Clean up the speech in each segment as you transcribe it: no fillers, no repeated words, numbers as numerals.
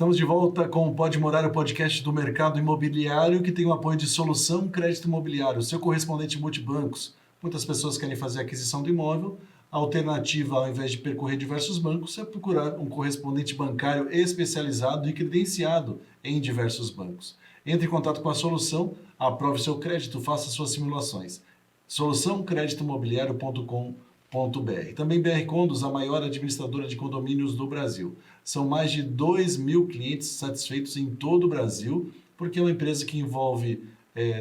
Estamos de volta com o Pode Morar, o podcast do mercado imobiliário, que tem o apoio de Solução Crédito Imobiliário, seu correspondente multibancos. Muitas pessoas querem fazer aquisição do imóvel. A alternativa, ao invés de percorrer diversos bancos, é procurar um correspondente bancário especializado e credenciado em diversos bancos. Entre em contato com a Solução, aprove seu crédito, faça suas simulações. soluçãocreditomobiliario.com.br. Também BR Condos, a maior administradora de condomínios do Brasil. São mais de 2.000 clientes satisfeitos em todo o Brasil, porque é uma empresa que envolve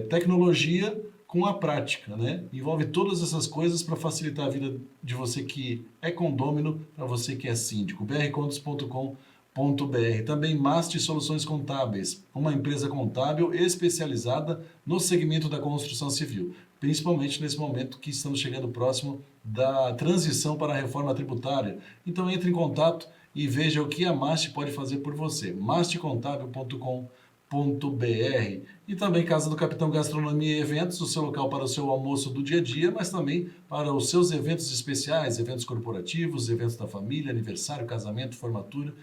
tecnologia com a prática, né? Envolve todas essas coisas para facilitar a vida de você que é condômino, para você que é síndico. brcondos.com.br. Também Masti Soluções Contábeis, uma empresa contábil especializada no segmento da construção civil, principalmente nesse momento que estamos chegando próximo da transição para a reforma tributária. Então entre em contato e veja o que a Masti pode fazer por você. masticontábil.com.br. E também Casa do Capitão Gastronomia e Eventos, o seu local para o seu almoço do dia a dia, mas também para os seus eventos especiais, eventos corporativos, eventos da família, aniversário, casamento, formatura,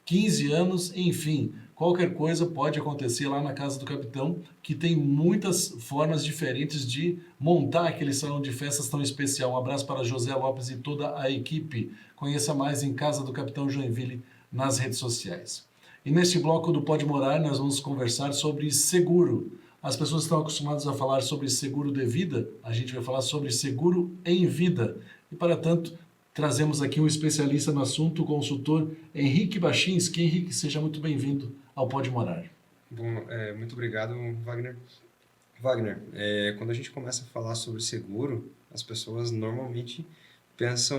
15 anos, enfim, qualquer coisa pode acontecer lá na Casa do Capitão, que tem muitas formas diferentes de montar aquele salão de festas tão especial. Um abraço para José Lopes e toda a equipe. Conheça mais em Casa do Capitão Joinville nas redes sociais. E neste bloco do Pode Morar, nós vamos conversar sobre seguro. As pessoas estão acostumadas a falar sobre seguro de vida, a gente vai falar sobre seguro em vida. E para tanto, trazemos aqui um especialista no assunto, o consultor Henrique Bachinski. Henrique, seja muito bem-vindo ao Pode Morar. Bom, muito obrigado, Wagner. Wagner, quando a gente começa a falar sobre seguro, as pessoas normalmente pensam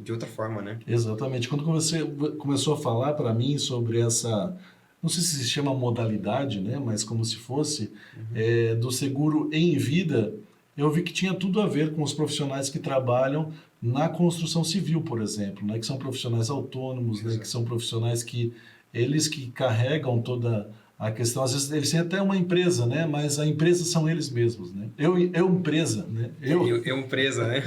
de outra forma, né? Exatamente. Quando você começou a falar para mim sobre essa, não sei se chama modalidade, né, mas como se fosse, do seguro em vida, eu vi que tinha tudo a ver com os profissionais que trabalham na construção civil, por exemplo, né, que são profissionais autônomos, né, que são profissionais que eles que carregam toda a questão. Às vezes eles têm até uma empresa, né, mas a empresa são eles mesmos, né? Eu empresa, né? Eu empresa, né?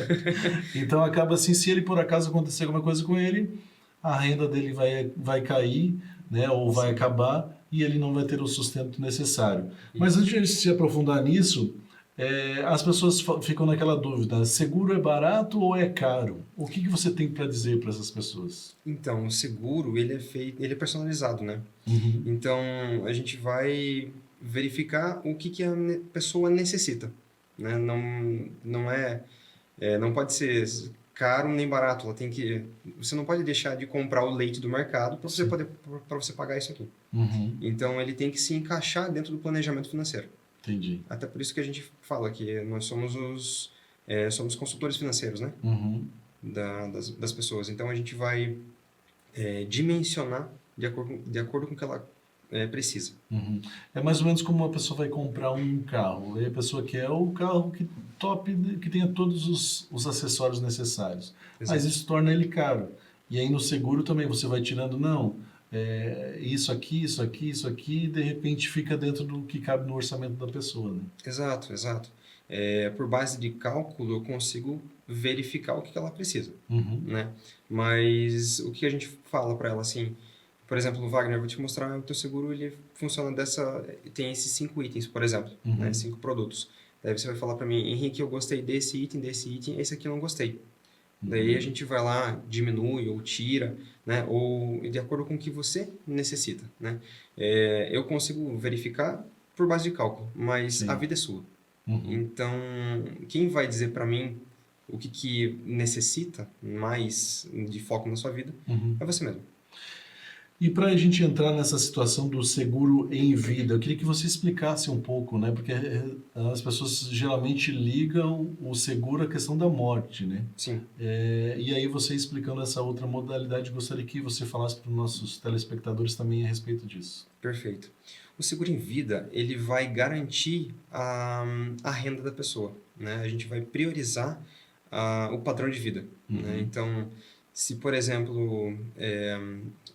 Então acaba assim, se ele por acaso acontecer alguma coisa com ele, a renda dele vai cair, né, ou vai acabar e ele não vai ter o sustento necessário. Mas antes de se aprofundar nisso, as pessoas ficam naquela dúvida: seguro é barato ou é caro? O que você tem para dizer para essas pessoas? Então, o seguro, ele é personalizado, né? Então, a gente vai verificar o que a pessoa necessita, né? Não pode ser caro nem barato. Você não pode deixar de comprar o leite do mercado para você pagar isso aqui. Então, ele tem que se encaixar dentro do planejamento financeiro. Entendi. Até por isso que a gente fala que nós somos somos consultores financeiros, né? Das pessoas. Então, a gente vai dimensionar de acordo com o que ela precisa. É mais ou menos como uma pessoa vai comprar um carro. E a pessoa quer o carro que tenha todos os acessórios necessários. Exato. Mas isso torna ele caro. E aí no seguro também você vai tirando, isso aqui, e de repente fica dentro do que cabe no orçamento da pessoa. Né? Exato. Por base de cálculo, eu consigo verificar o que ela precisa. Né? Mas o que a gente fala para ela assim... Por exemplo, Wagner, eu vou te mostrar o teu seguro, ele funciona tem esses 5 itens, por exemplo, né? 5 produtos. Daí você vai falar para mim: Henrique, eu gostei desse item, esse aqui eu não gostei. Daí a gente vai lá, diminui ou tira, né? Ou de acordo com o que você necessita, né? Eu consigo verificar por base de cálculo, mas a vida é sua. Então, quem vai dizer para mim o que necessita mais de foco na sua vida é você mesmo. E para a gente entrar nessa situação do seguro em vida, eu queria que você explicasse um pouco, né? Porque as pessoas geralmente ligam o seguro à questão da morte, né? Sim. E aí você explicando essa outra modalidade, gostaria que você falasse para os nossos telespectadores também a respeito disso. Perfeito. O seguro em vida, ele vai garantir a renda da pessoa, né? A gente vai priorizar o padrão de vida, né? Então, se, por exemplo,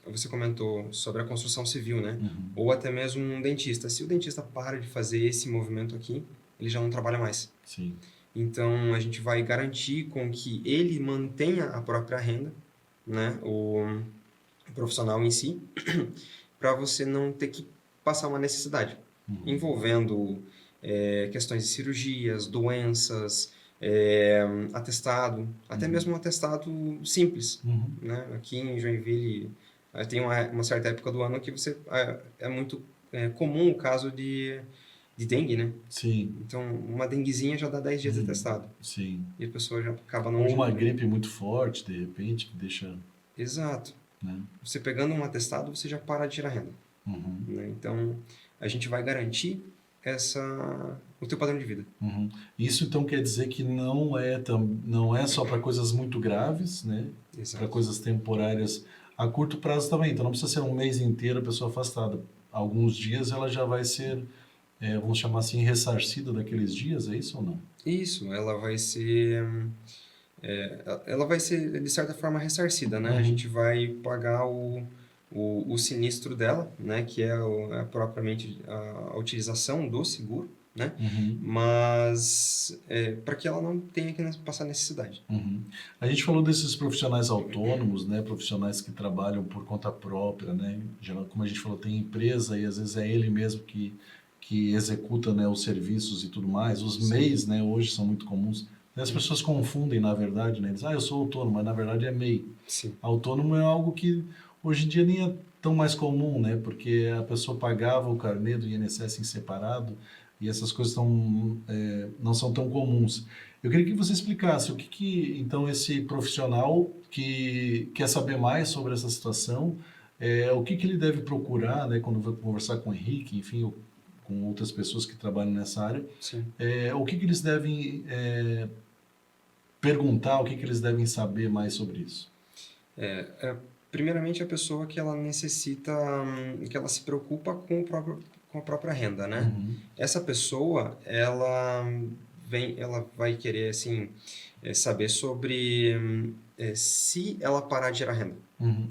você comentou sobre a construção civil, né? Ou até mesmo um dentista. Se o dentista para de fazer esse movimento aqui, ele já não trabalha mais. Sim. Então, a gente vai garantir com que ele mantenha a própria renda, né? O profissional em si. para você não ter que passar uma necessidade, envolvendo questões de cirurgias, doenças, atestado, até mesmo um atestado simples, né? Aqui em Joinville tem uma certa época do ano que é muito comum o caso de dengue, né? Sim. Então, uma denguezinha já dá 10 dias de atestado. Sim. E a pessoa já acaba não... Ou uma gripe muito forte, de repente, que deixa... Exato. Né? Você pegando um atestado, você já para de tirar renda. Né? Então, a gente vai garantir o teu padrão de vida. Isso, então, quer dizer que não é só para coisas muito graves, né? Para coisas temporárias a curto prazo também. Então, não precisa ser um mês inteiro a pessoa afastada. Alguns dias ela já vai ser, vamos chamar assim, ressarcida daqueles dias, é isso ou não? Isso, ela vai ser... ela vai ser, de certa forma, ressarcida, né? A gente vai pagar o sinistro dela, né? Que é propriamente a utilização do seguro, né? Mas para que ela não tenha que passar necessidade. A gente falou desses profissionais autônomos, né? Profissionais que trabalham por conta própria, né? Como a gente falou, tem empresa e às vezes é ele mesmo que executa, né, os serviços e tudo mais. Os MEIs, né, hoje são muito comuns. As pessoas confundem, na verdade, né? Dizem, eu sou autônomo, mas na verdade é MEI. Sim. Autônomo é algo que hoje em dia nem é tão mais comum, né? Porque a pessoa pagava o carnê do INSS em separado e essas coisas não são tão comuns. Eu queria que você explicasse então, esse profissional que quer saber mais sobre essa situação, o que ele deve procurar, né, quando vai conversar com o Henrique, enfim, com outras pessoas que trabalham nessa área, o que eles devem perguntar, o que eles devem saber mais sobre isso? Primeiramente, a pessoa que ela necessita, que ela se preocupa com a própria renda, né? Essa pessoa, ela vai querer, assim, saber sobre se ela parar de gerar renda.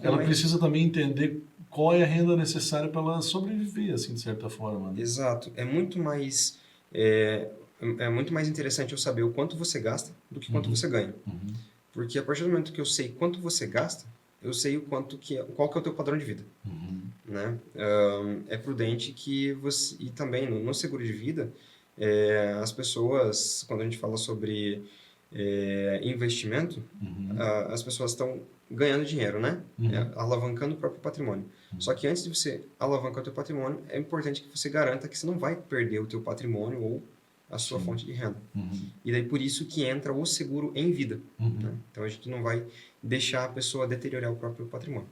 Ela precisa também entender qual é a renda necessária para ela sobreviver, assim, de certa forma. Né? Exato. É muito mais interessante eu saber o quanto você gasta do que quanto você ganha. Porque a partir do momento que eu sei quanto você gasta, eu sei qual que é o teu padrão de vida. Né? É prudente que você... E também, no seguro de vida, as pessoas, quando a gente fala sobre investimento, as pessoas estão ganhando dinheiro, né? Alavancando o próprio patrimônio. Só que antes de você alavancar o teu patrimônio, é importante que você garanta que você não vai perder o teu patrimônio ou a sua fonte de renda. E daí por isso que entra o seguro em vida. Né? Então a gente não vai deixar a pessoa deteriorar o próprio patrimônio.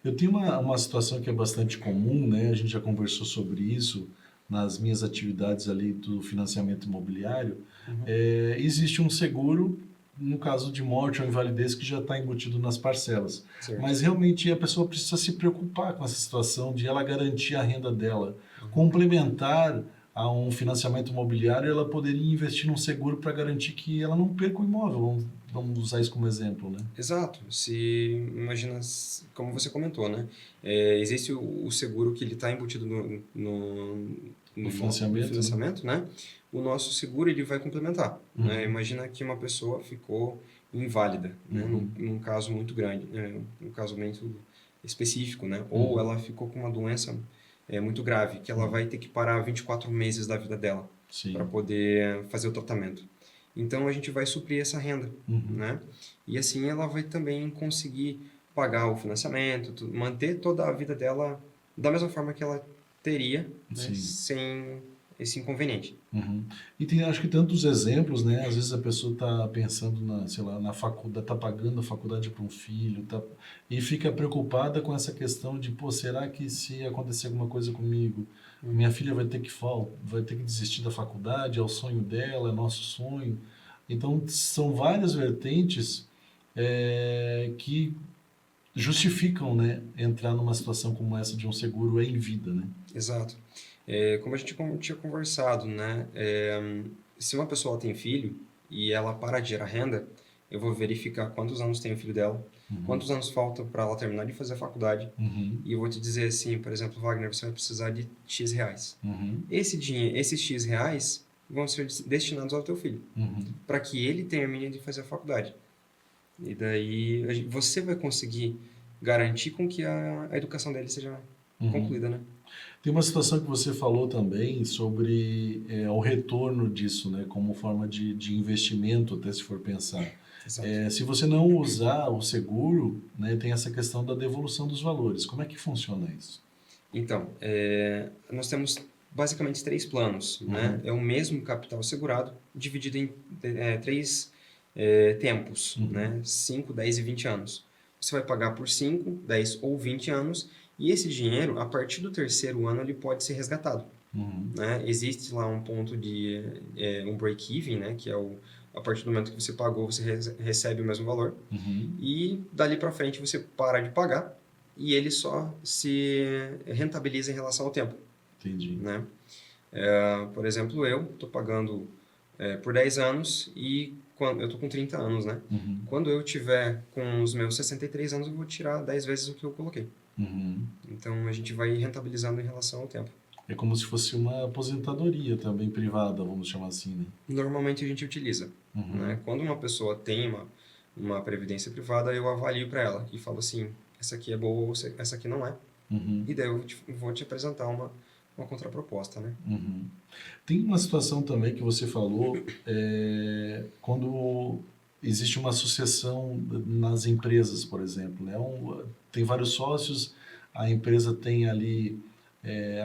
Eu tenho uma situação que é bastante comum, né? A gente já conversou sobre isso nas minhas atividades ali do financiamento imobiliário. Existe um seguro no caso de morte ou invalidez que já está embutido nas parcelas. Certo. Mas realmente a pessoa precisa se preocupar com essa situação de ela garantir a renda dela. Complementar a um financiamento imobiliário, ela poderia investir num seguro para garantir que ela não perca o imóvel. Vamos usar isso como exemplo, né? Exato. Imagina, como você comentou, né? Existe o seguro que ele está embutido no financiamento, né? O nosso seguro ele vai complementar. Né? Imagina que uma pessoa ficou inválida, né? Num caso muito grande, num caso muito específico, né? Ou ela ficou com uma doença muito grave, que ela vai ter que parar 24 meses da vida dela para poder fazer o tratamento. Então a gente vai suprir essa renda, né? E assim ela vai também conseguir pagar o financiamento, manter toda a vida dela da mesma forma que ela teria, né? Sem esse inconveniente. E tem, acho que, tantos exemplos, né? Às vezes a pessoa está pensando na faculdade, está pagando a faculdade para um filho, e fica preocupada com essa questão de, será que se acontecer alguma coisa comigo, minha filha vai ter que desistir da faculdade, é o sonho dela, é nosso sonho. Então, são várias vertentes que justificam, né, entrar numa situação como essa de um seguro em vida, né? Exato. Como a gente tinha conversado, né? Se uma pessoa tem filho e ela para de gerar renda, eu vou verificar quantos anos tem o filho dela, quantos anos falta para ela terminar de fazer a faculdade, e eu vou te dizer assim, por exemplo, Wagner, você vai precisar de X reais. Esses X reais vão ser destinados ao teu filho, para que ele termine de fazer a faculdade. E daí você vai conseguir garantir com que a educação dele seja concluída, né? Tem uma situação que você falou também sobre o retorno disso, né, como forma de investimento, até se for pensar. Exato. Se você não usar o seguro, né, tem essa questão da devolução dos valores. Como é que funciona isso? Então, nós temos basicamente 3 planos, né? Uhum. É o mesmo capital segurado, dividido em 3 tempos, Uhum. né? 5, 10 e 20 anos. Você vai pagar por 5, 10 ou 20 anos, e esse dinheiro, a partir do terceiro ano, ele pode ser resgatado, Uhum. né? Existe lá um ponto de um break-even, né? Que é a partir do momento que você pagou, você recebe o mesmo valor. Uhum. E dali para frente você para de pagar e ele só se rentabiliza em relação ao tempo, Entendi. né? Por exemplo, eu estou pagando por 10 anos e quando eu estou com 30 anos, né? Uhum. Quando eu tiver com os meus 63 anos, eu vou tirar 10 vezes o que eu coloquei. Uhum. Então a gente vai rentabilizando em relação ao tempo. É como se fosse uma aposentadoria também privada, vamos chamar assim, né? Normalmente a gente utiliza, Uhum. né? Quando uma pessoa tem uma previdência privada, eu avalio para ela e falo assim, essa aqui é boa ou essa aqui não é. Uhum. E daí eu vou te apresentar uma contraproposta, né? Uhum. Tem uma situação também que você falou, quando existe uma sucessão nas empresas, por exemplo, né? Tem vários sócios, a empresa tem ali,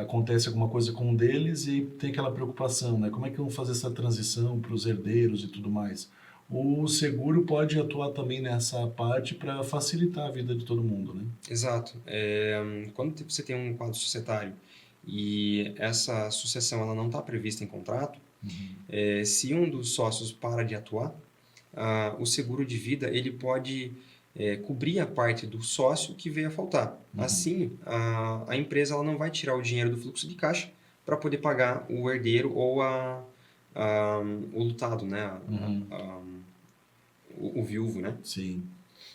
acontece alguma coisa com um deles e tem aquela preocupação, né? Como é que vão fazer essa transição para os herdeiros e tudo mais? O seguro pode atuar também nessa parte para facilitar a vida de todo mundo, né? Exato. Quando você tem um quadro societário e essa sucessão ela não está prevista em contrato, Uhum. se um dos sócios para de atuar, o seguro de vida ele pode cobrir a parte do sócio que veio a faltar. Uhum. Assim, a empresa ela não vai tirar o dinheiro do fluxo de caixa para poder pagar o herdeiro ou o lutado, né? Uhum. O viúvo, né? Sim,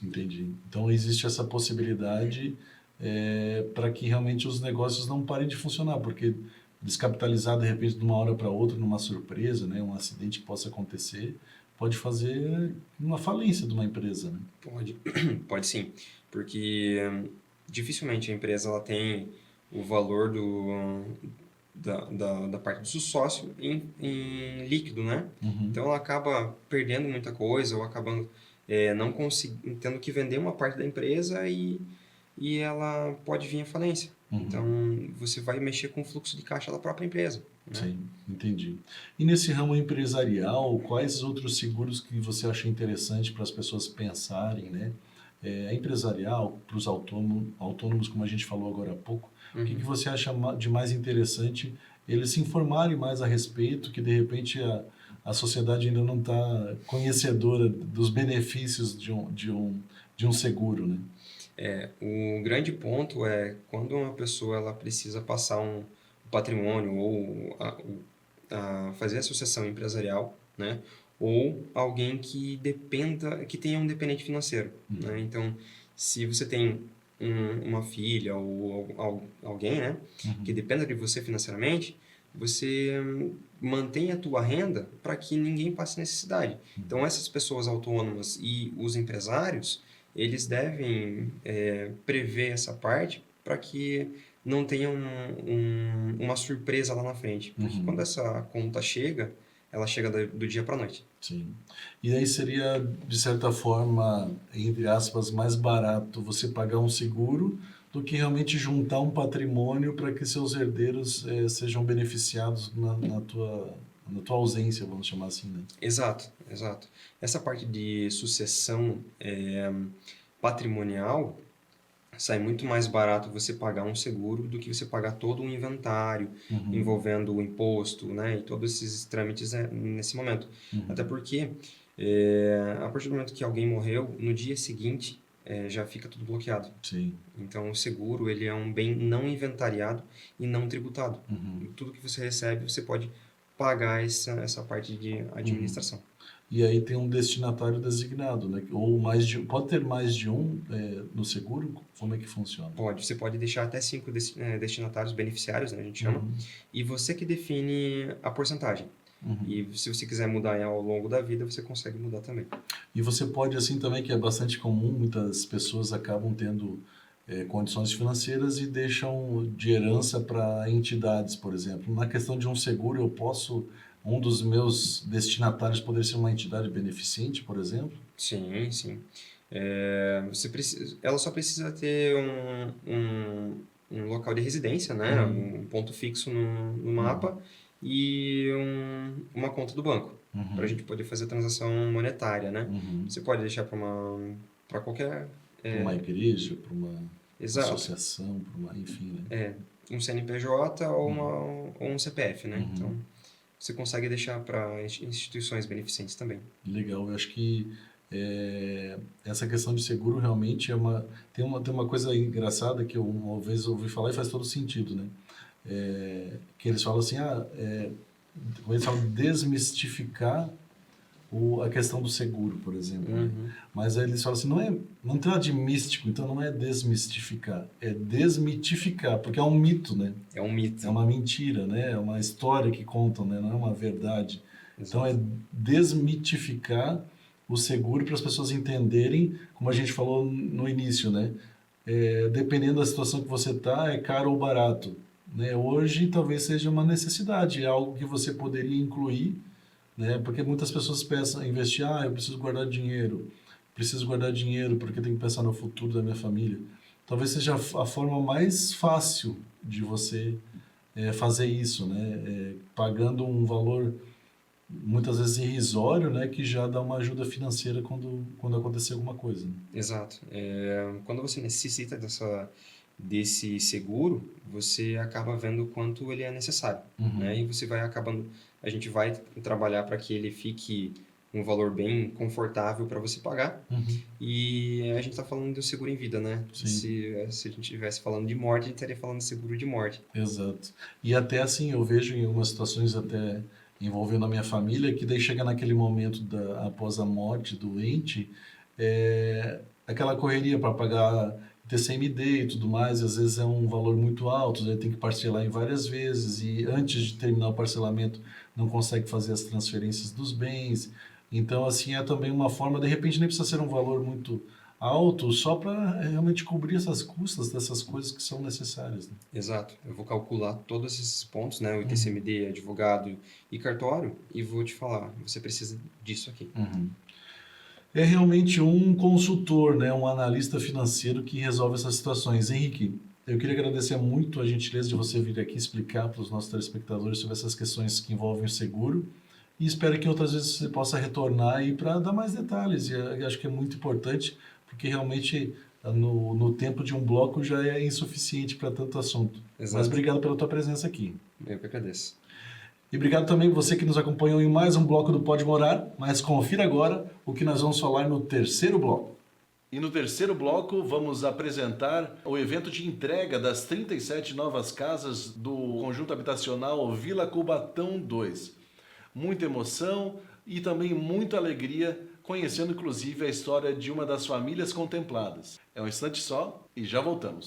entendi. Então existe essa possibilidade para que realmente os negócios não parem de funcionar, porque descapitalizar de repente de uma hora para outra, numa surpresa, né, um acidente que possa acontecer, pode fazer uma falência de uma empresa, né? Pode, pode sim, porque dificilmente a empresa ela tem o valor da parte do seu sócio em líquido, né? Uhum. Então ela acaba perdendo muita coisa ou acabando não tendo que vender uma parte da empresa e ela pode vir à falência. Então Uhum. você vai mexer com o fluxo de caixa da própria empresa, né? Sim, entendi. E nesse ramo empresarial, quais outros seguros que você acha interessante para as pessoas pensarem, né? Empresarial, para os autônomos, como a gente falou agora há pouco, o que Uhum. você acha de mais interessante eles se informarem mais a respeito, que de repente a sociedade ainda não está conhecedora dos benefícios de um seguro, né? O grande ponto é quando uma pessoa ela precisa passar um patrimônio ou fazer associação empresarial, né? Ou alguém que dependa, que tenha um dependente financeiro, né? Então, se você tem uma filha ou alguém, né, que Uhum. dependa de você financeiramente, você mantém a tua renda para que ninguém passe necessidade. Então, essas pessoas autônomas e os empresários, eles devem prever essa parte para que não tenha uma surpresa lá na frente. Porque Uhum. quando essa conta chega, ela chega do dia para a noite. Sim. E aí seria, de certa forma, entre aspas, mais barato você pagar um seguro do que realmente juntar um patrimônio para que seus herdeiros sejam beneficiados na tua ausência, vamos chamar assim, né? Exato, exato. Essa parte de sucessão patrimonial sai muito mais barato você pagar um seguro do que você pagar todo um inventário Uhum. envolvendo o imposto, né, e todos esses trâmites nesse momento. Até Uhum. porque a partir do momento que alguém morreu, no dia seguinte já fica tudo bloqueado. Sim. Então o seguro ele é um bem não inventariado e não tributado. Uhum. Tudo que você recebe você pode pagar essa parte de Uhum. administração. E aí tem um destinatário designado, né? Ou pode ter mais de um no seguro? Como é que funciona? Você pode deixar até 5 destinatários beneficiários, né, a gente chama, Uhum. e você que define a porcentagem. Uhum. E se você quiser mudar ao longo da vida, você consegue mudar também. E você pode, assim, também, que é bastante comum, muitas pessoas acabam tendo condições financeiras e deixam de herança para entidades, por exemplo. Na questão de um seguro, um dos meus destinatários poderia ser uma entidade beneficente, por exemplo? Sim, sim. Ela só precisa ter um local de residência, né? Um ponto fixo no mapa e uma conta do banco, para a gente poder fazer a transação monetária, né? Você pode deixar para qualquer... Para uma igreja, para uma Exato. associação, enfim, né? Um CNPJ ou um CPF, né? Então, você consegue deixar para instituições beneficentes também. Legal, eu acho que essa questão de seguro realmente tem uma coisa engraçada que eu uma vez ouvi falar e faz todo sentido, né? Que eles falam assim, como eles falam, desmistificar a questão do seguro, por exemplo. Né? Mas aí eles falam assim, não tem nada de místico, então não é desmistificar, é desmitificar, porque é um mito, né? É um mito. É uma mentira, né? É uma história que contam, né? Não é uma verdade. Exato. Então é desmitificar o seguro para as pessoas entenderem, como a gente falou no início, né? Dependendo da situação que você está, é caro ou barato. Né? Hoje talvez seja uma necessidade, é algo que você poderia incluir, né? Porque muitas pessoas pensam em investir, eu preciso guardar dinheiro porque tenho que pensar no futuro da minha família. Talvez seja a forma mais fácil de você fazer isso, né? Pagando um valor muitas vezes irrisório, né? Que já dá uma ajuda financeira quando acontecer alguma coisa. Né? Exato. Quando você necessita desse seguro, você acaba vendo o quanto ele é necessário, né? E a gente vai trabalhar para que ele fique um valor bem confortável para você pagar. E a gente está falando do seguro em vida, né? Se a gente estivesse falando de morte, a gente estaria falando de seguro de morte. Exato. E até assim, eu vejo em algumas situações até envolvendo a minha família, que daí chega naquele momento após a morte do ente, aquela correria para pagar TCMD e tudo mais, e às vezes é um valor muito alto, aí tem que parcelar em várias vezes, e antes de terminar o parcelamento não consegue fazer as transferências dos bens. Então, assim, é também uma forma, de repente nem precisa ser um valor muito alto, só para realmente cobrir essas custas dessas coisas que são necessárias. Né? Exato. Eu vou calcular todos esses pontos, né? O ITCMD, advogado e cartório, e vou te falar, você precisa disso aqui. É realmente um consultor, né? Um analista financeiro que resolve essas situações. Henrique, eu queria agradecer muito a gentileza de você vir aqui explicar para os nossos telespectadores sobre essas questões que envolvem o seguro. E espero que outras vezes você possa retornar aí para dar mais detalhes. E eu acho que é muito importante, porque realmente no tempo de um bloco já é insuficiente para tanto assunto. Exato. Mas obrigado pela tua presença aqui. Eu que agradeço. E obrigado também você que nos acompanhou em mais um bloco do Pode Morar, mas confira agora o que nós vamos falar no terceiro bloco. E no terceiro bloco vamos apresentar o evento de entrega das 37 novas casas do conjunto habitacional Vila Cubatão 2. Muita emoção e também muita alegria, conhecendo inclusive a história de uma das famílias contempladas. É um instante só e já voltamos.